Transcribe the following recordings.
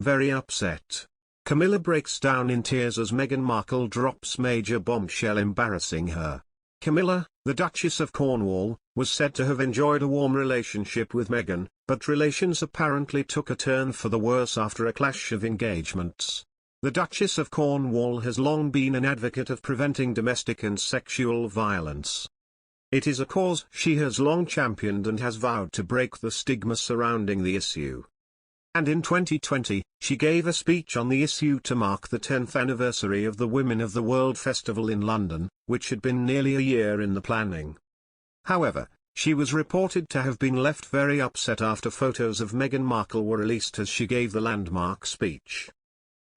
very upset. Camilla breaks down in tears as Meghan Markle drops major bombshell embarrassing her. Camilla, the Duchess of Cornwall, was said to have enjoyed a warm relationship with Meghan, but relations apparently took a turn for the worse after a clash of engagements. The Duchess of Cornwall has long been an advocate of preventing domestic and sexual violence. It is a cause she has long championed and has vowed to break the stigma surrounding the issue. And in 2020, she gave a speech on the issue to mark the 10th anniversary of the Women of the World Festival in London, which had been nearly a year in the planning. However, she was reported to have been left very upset after photos of Meghan Markle were released as she gave the landmark speech.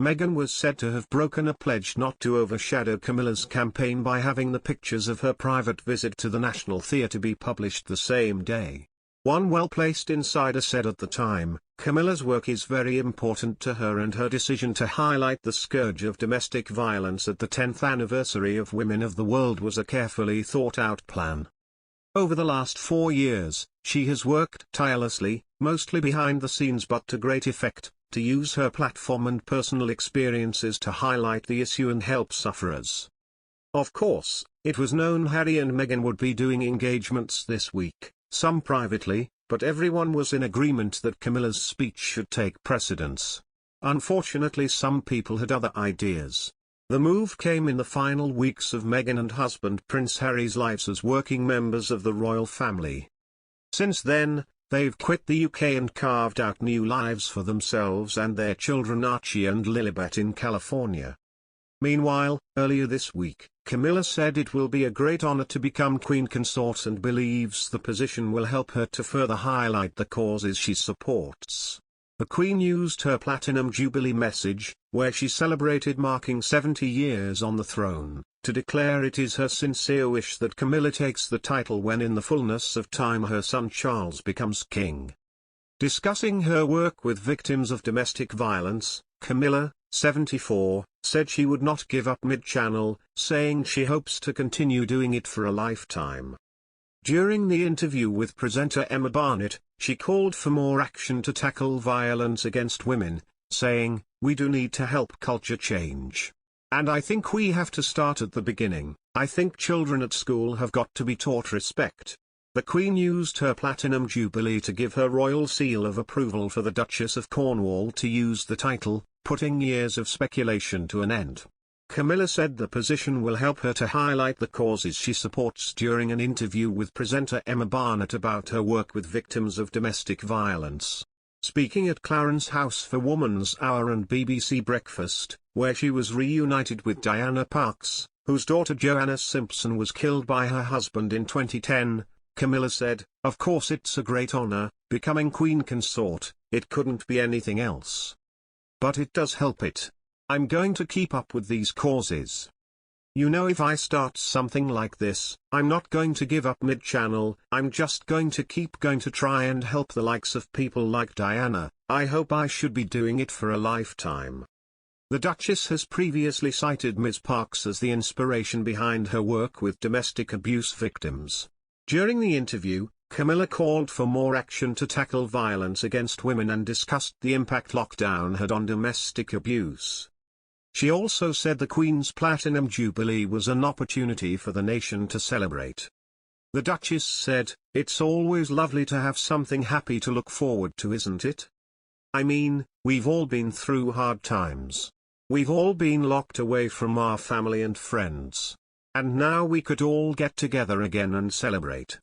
Meghan was said to have broken a pledge not to overshadow Camilla's campaign by having the pictures of her private visit to the National Theatre be published the same day. One well-placed insider said at the time, Camilla's work is very important to her and her decision to highlight the scourge of domestic violence at the 10th anniversary of Women of the World was a carefully thought-out plan. Over the last 4 years, she has worked tirelessly, mostly behind the scenes but to great effect, to use her platform and personal experiences to highlight the issue and help sufferers. Of course, it was known Harry and Meghan would be doing engagements this week, some privately, but everyone was in agreement that Camilla's speech should take precedence. Unfortunately, some people had other ideas. The move came in the final weeks of Meghan and husband Prince Harry's lives as working members of the royal family. Since then, they've quit the UK and carved out new lives for themselves and their children Archie and Lilibet in California. Meanwhile, earlier this week, Camilla said it will be a great honor to become Queen Consort and believes the position will help her to further highlight the causes she supports. The Queen used her Platinum Jubilee message, where she celebrated marking 70 years on the throne, to declare it is her sincere wish that Camilla takes the title when in the fullness of time her son Charles becomes king. Discussing her work with victims of domestic violence, Camilla, 74, said she would not give up mid-channel, saying she hopes to continue doing it for a lifetime. During the interview with presenter Emma Barnett, she called for more action to tackle violence against women, saying, "We do need to help culture change. And I think we have to start at the beginning. I think children at school have got to be taught respect." The Queen used her Platinum Jubilee to give her royal seal of approval for the Duchess of Cornwall to use the title, putting years of speculation to an end. Camilla said the position will help her to highlight the causes she supports during an interview with presenter Emma Barnett about her work with victims of domestic violence. Speaking at Clarence House for Woman's Hour and BBC Breakfast, where she was reunited with Diana Parks, whose daughter Joanna Simpson was killed by her husband in 2010, Camilla said, "Of course it's a great honor, becoming Queen Consort, it couldn't be anything else. But it does help it. I'm going to keep up with these causes. You know, if I start something like this, I'm not going to give up mid-channel, I'm just going to keep going to try and help the likes of people like Diana. I hope I should be doing it for a lifetime." The Duchess has previously cited Ms. Parks as the inspiration behind her work with domestic abuse victims. During the interview, Camilla called for more action to tackle violence against women and discussed the impact lockdown had on domestic abuse. She also said the Queen's Platinum Jubilee was an opportunity for the nation to celebrate. The Duchess said, "It's always lovely to have something happy to look forward to, isn't it? I mean, we've all been through hard times. We've all been locked away from our family and friends. And now we could all get together again and celebrate."